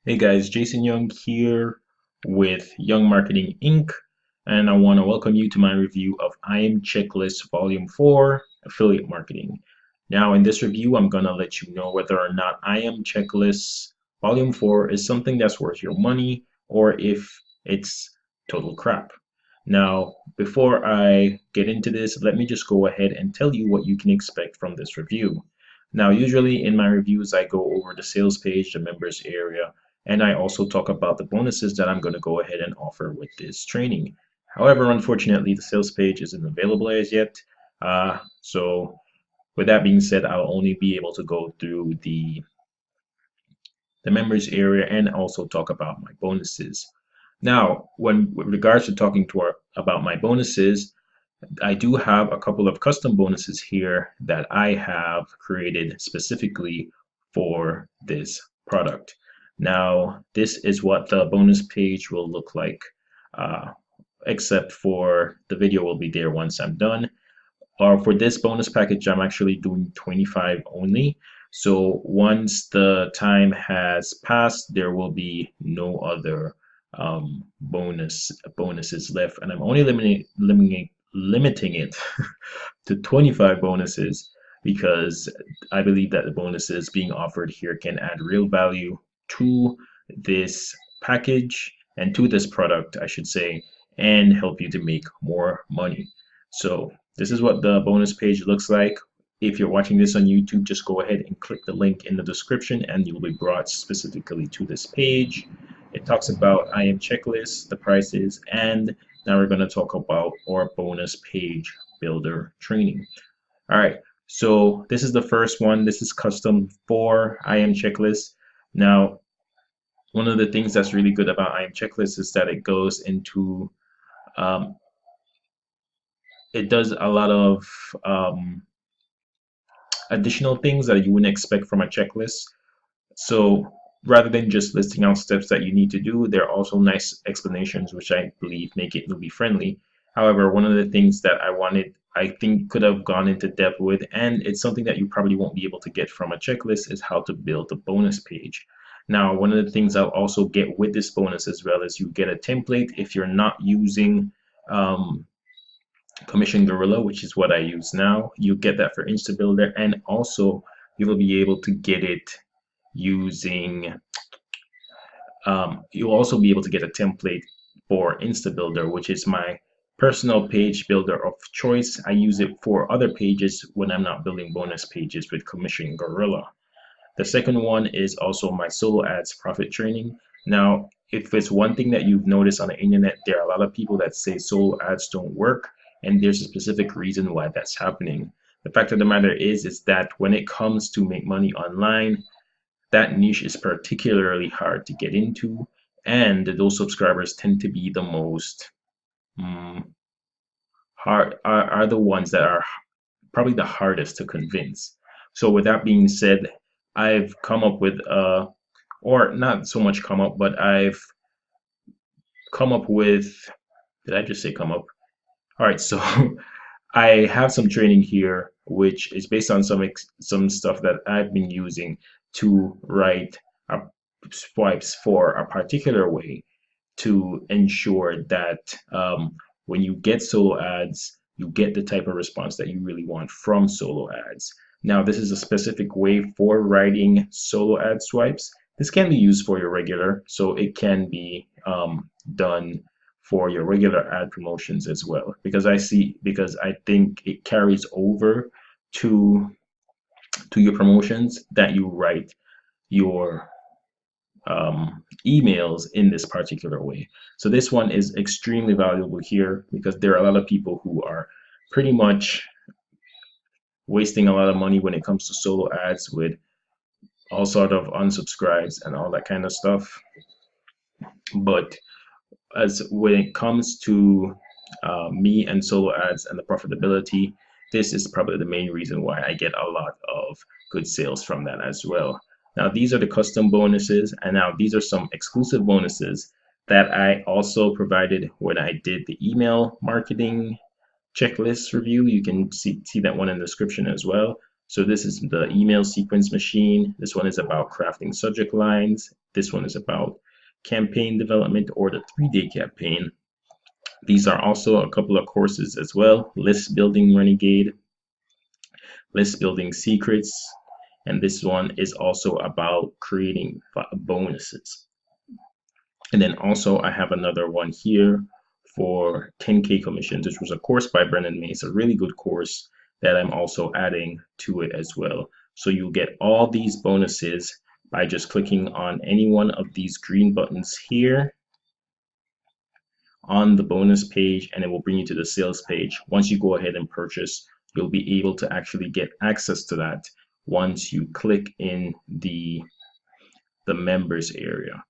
Hey guys, Jason Young here with Young Marketing Inc. And I want to welcome you to my review of I Am Checklist Volume 4 Affiliate Marketing. Now, in this review, I'm going to let you know whether or not I Am Checklist Volume 4 is something that's worth your money or if it's total crap. Now, before I get into this, let me just go ahead and tell you what you can expect from this review. Now, usually in my reviews, I go over the sales page, the members area, and I also talk about the bonuses that I'm going to go ahead and offer with this training. However, unfortunately, the sales page isn't available as yet. So with that being said, I'll only be able to go through the members area and also talk about my bonuses. Now, when with regards to talking about my bonuses, I do have a couple of custom bonuses here that I have created specifically for this product. Now, this is what the bonus page will look like, uh, except for the video will be there once I'm done. Or for this bonus package, I'm actually doing 25 only. So once the time has passed, there will be no other bonuses left, and I'm only limiting it to 25 bonuses because I believe that the bonuses being offered here can add real value to this package and to this product, I should say, and help you to make more money. So this is what the bonus page looks like. If you're watching this on YouTube, just go ahead and click the link in the description and you'll be brought specifically to this page. It talks about I Am Checklist, the prices, and now we're going to talk about our bonus page builder training. All right, so this is the first one. This is custom for I Am Checklist. Now, one of the things that's really good about I Am Checklist is that it goes into it does a lot of additional things that you wouldn't expect from a checklist. So rather than just listing out steps that you need to do, there are also nice explanations, which I believe make it newbie friendly. However, one of the things that I think could have gone into depth with, and it's something that you probably won't be able to get from a checklist, is how to build a bonus page. Now, one of the things I'll also get with this bonus as well is you get a template if you're not using Commission Gorilla, which is what I use now. You get that for InstaBuilder, and also you will be able to get it using you'll also be able to get a template for InstaBuilder, which is my personal page builder of choice. I use it for other pages when I'm not building bonus pages with Commission Gorilla. The second one is also my solo ads profit training. Now, if it's one thing that you've noticed on the internet, there are a lot of people that say solo ads don't work, and there's a specific reason why that's happening. The fact of the matter is that when it comes to make money online, that niche is particularly hard to get into, and those subscribers tend to be the most hard are the ones that are probably the hardest to convince. So with that being said, I've come up with or not so much come up, but I've come up with, did I just say come up? All right, so I have some training here, which is based on some stuff that I've been using to write swipes for a particular way to ensure that when you get solo ads, you get the type of response that you really want from solo ads. Now, this is a specific way for writing solo ad swipes. This can be used for your regular, so it can be done for your regular ad promotions as well, because I think it carries over to your promotions that you write your emails in this particular way. So this one is extremely valuable here because there are a lot of people who are pretty much wasting a lot of money when it comes to solo ads with all sort of unsubscribes and all that kind of stuff. But as when it comes to me and solo ads and the profitability, this is probably the main reason why I get a lot of good sales from that as well. Now, these are the custom bonuses, and now these are some exclusive bonuses that I also provided when I did the email marketing checklist review. You can see that one in the description as well. So this is the email sequence machine. This one is about crafting subject lines. This one is about campaign development or the 3-day campaign. These are also a couple of courses as well. List building renegade, list building secrets, and this one is also about creating bonuses. And then also I have another one here for 10K commissions, which was a course by Brennan Mays, a really good course that I'm also adding to it as well. So you'll get all these bonuses by just clicking on any one of these green buttons here on the bonus page, and it will bring you to the sales page. Once you go ahead and purchase, you'll be able to actually get access to that once you click in the members area,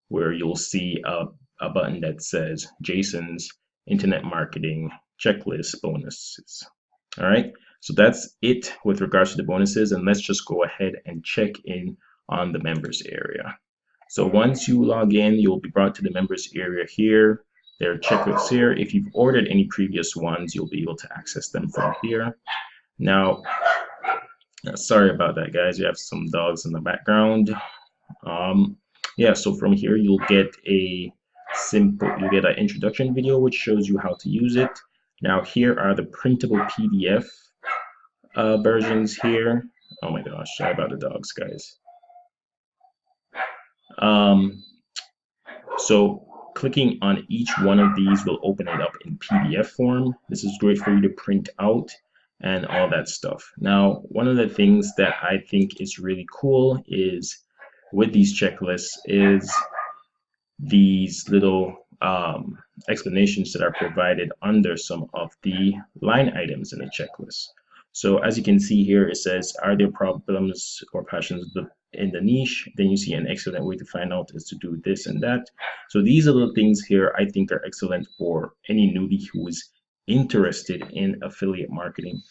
where you'll see a button that says Jason's Internet Marketing Checklist Bonuses. All right, so that's it with regards to the bonuses, and let's just go ahead and check in on the members area. So once you log in, you'll be brought to the members area here. There are checklists here. If you've ordered any previous ones, you'll be able to access them from here. Now, sorry about that, guys. You have some dogs in the background. Yeah, so from here you'll get an introduction video which shows you how to use it. Now here are the printable PDF versions here. Oh my gosh, sorry about the dogs, guys. So clicking on each one of these will open it up in PDF form. This is great for you to print out and all that stuff. Now, one of the things that I think is really cool is with these checklists is these little explanations that are provided under some of the line items in the checklist. So as you can see here, it says, are there problems or passions in the niche? Then you see an excellent way to find out is to do this and that. So these little things here I think are excellent for any newbie who is interested in affiliate marketing.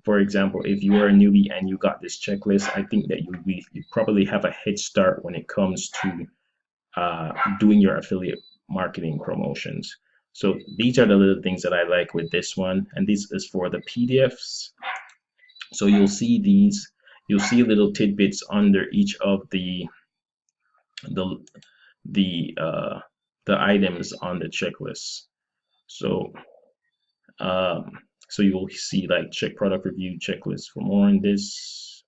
For example, if you are a newbie and you got this checklist, I think that you probably have a head start when it comes to doing your affiliate marketing promotions. So these are the little things that I like with this one, and this is for the PDFs. So you'll see little tidbits under each of the items on the checklist. So so you will see like check product review checklist for more on this.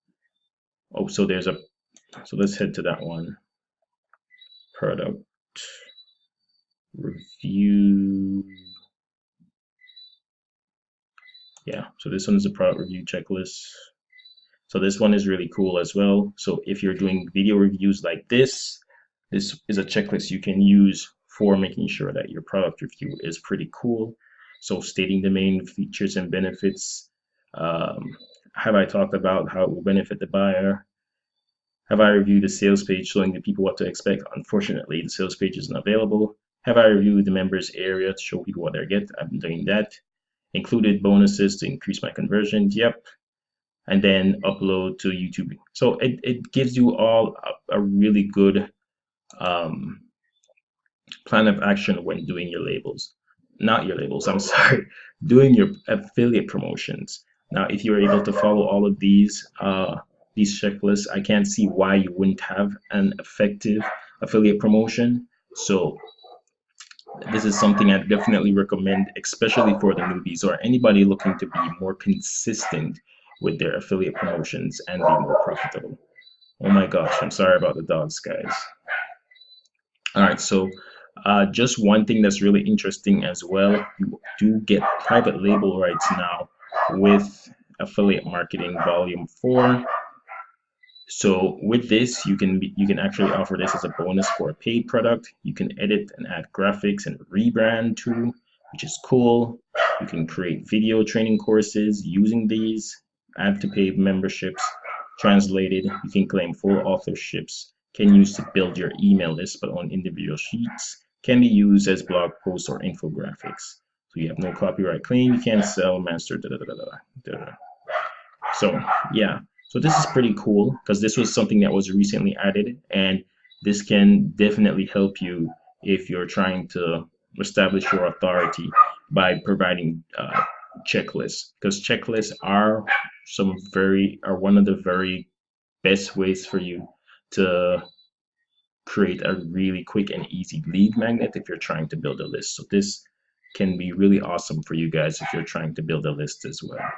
Oh, so let's head to that one. Product review. Yeah, so this one is a product review checklist. So this one is really cool as well. So if you're doing video reviews like this is a checklist you can use for making sure that your product review is pretty cool. So stating the main features and benefits. Have I talked about how it will benefit the buyer? Have I reviewed the sales page showing the people what to expect? Unfortunately, the sales page isn't available. Have I reviewed the members area to show people what they get? I've been doing that. Included bonuses to increase my conversion. Yep. And then upload to YouTube. So it gives you all a really good plan of action when doing your labels. Not your labels, I'm sorry, doing your affiliate promotions. Now, if you're able to follow all of these checklists, I can't see why you wouldn't have an effective affiliate promotion. So this is something I definitely recommend, especially for the newbies or anybody looking to be more consistent with their affiliate promotions and be more profitable. Oh my gosh, I'm sorry about the dogs, guys. All right, so just one thing that's really interesting as well, you do get private label rights now with affiliate marketing volume 4. So with this, you can actually offer this as a bonus for a paid product. You can edit and add graphics and rebrand too, which is cool. You can create video training courses using these, add to paid memberships, translated. You can claim full authorships, can use to build your email list, but on individual sheets, can be used as blog posts or infographics. So you have no copyright claim, you can't sell, master, da da da da da. So yeah. So this is pretty cool because this was something that was recently added, and this can definitely help you if you're trying to establish your authority by providing checklists, because checklists are one of the very best ways for you to create a really quick and easy lead magnet if you're trying to build a list. So this can be really awesome for you guys if you're trying to build a list as well.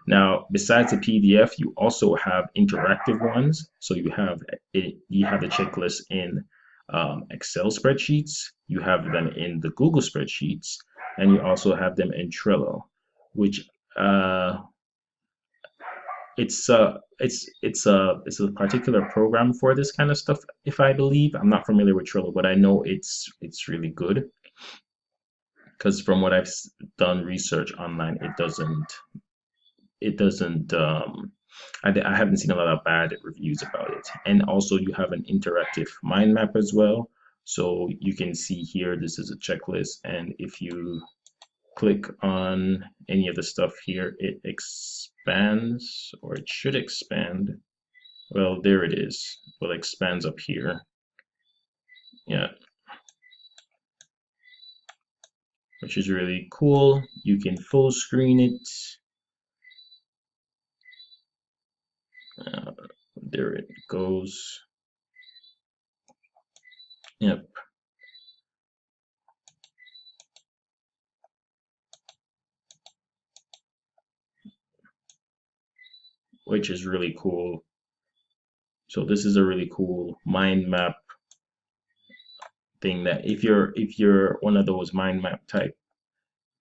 Now, besides the PDF, you also have interactive ones. So you have the checklist in Excel spreadsheets, you have them in the Google spreadsheets, and you also have them in Trello, which uh, it's a particular program for this kind of stuff. If I believe, I'm not familiar with Trello, but I know it's really good because from what I've done research online, it doesn't I haven't seen a lot of bad reviews about it. And also you have an interactive mind map as well. So you can see here, this is a checklist, and if you click on any of the stuff here, it expands, or it should expand. Well, there it is. Well, it expands up here. Yeah, which is really cool. You can full screen it. There it goes. Yep. Which is really cool. So this is a really cool mind map thing that if you're one of those mind map type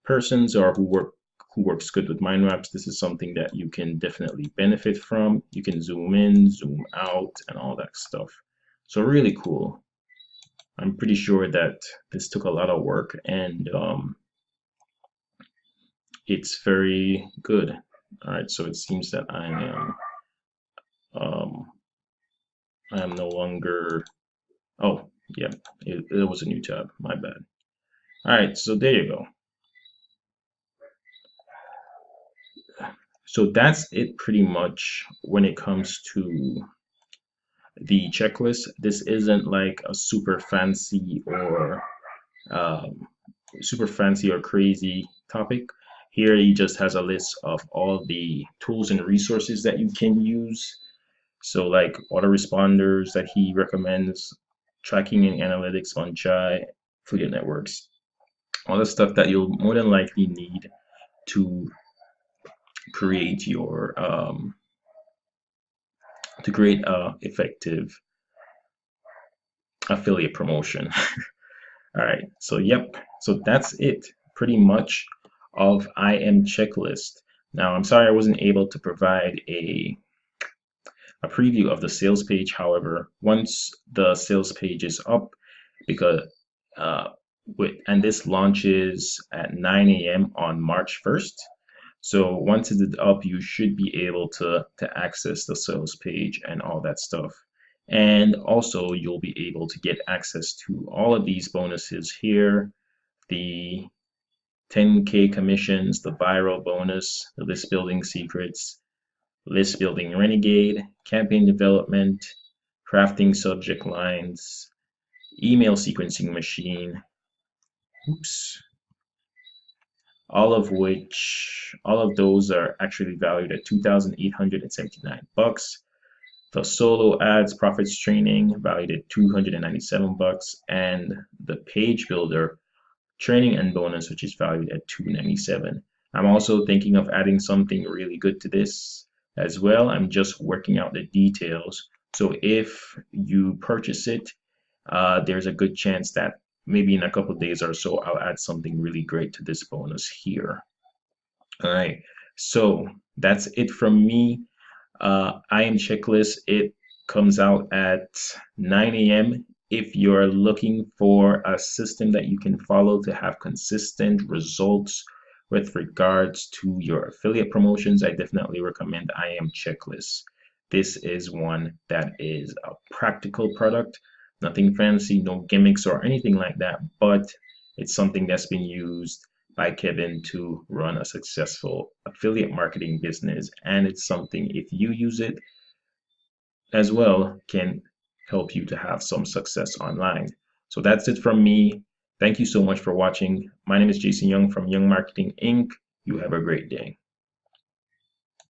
persons, or who works good with mind maps, this is something that you can definitely benefit from. You can zoom in, zoom out, and all that stuff. So really cool. I'm pretty sure that this took a lot of work, and it's very good. All right, so it seems that um, I am no longer. Oh, yeah, it was a new tab. My bad. All right, so there you go. So that's it pretty much when it comes to the checklist. This isn't like a um, super fancy or crazy topic. Here he just has a list of all the tools and resources that you can use. So like autoresponders that he recommends, tracking and analytics on Chai, affiliate networks, all the stuff that you'll more than likely need to create your effective affiliate promotion. All right, so yep, so that's it pretty much of IM checklist. Now, I'm sorry I wasn't able to provide a preview of the sales page. However, once the sales page is up, because uh, and this launches at 9 a.m. on March 1st. So once it's up, you should be able to access the sales page and all that stuff. And also you'll be able to get access to all of these bonuses here, the 10K commissions, the viral bonus, the list building secrets, list building renegade, campaign development, crafting subject lines, email sequencing machine, oops, all of those are actually valued at 2,879 bucks. The solo ads profits training valued at 297 bucks, and the page builder training and bonus, which is valued at 297. I'm also thinking of adding something really good to this as well. I'm just working out the details. So if you purchase it, there's a good chance that maybe in a couple of days or so, I'll add something really great to this bonus here. All right, so that's it from me. IM checklist, it comes out at 9 a.m. If you're looking for a system that you can follow to have consistent results with regards to your affiliate promotions, I definitely recommend IM checklist. This is one that is a practical product, nothing fancy, no gimmicks or anything like that, but it's something that's been used by Kevin to run a successful affiliate marketing business. And it's something, if you use it as well, can help you to have some success online. So that's it from me. Thank you so much for watching. My name is Jason Young from Young Marketing Inc. You have a great day.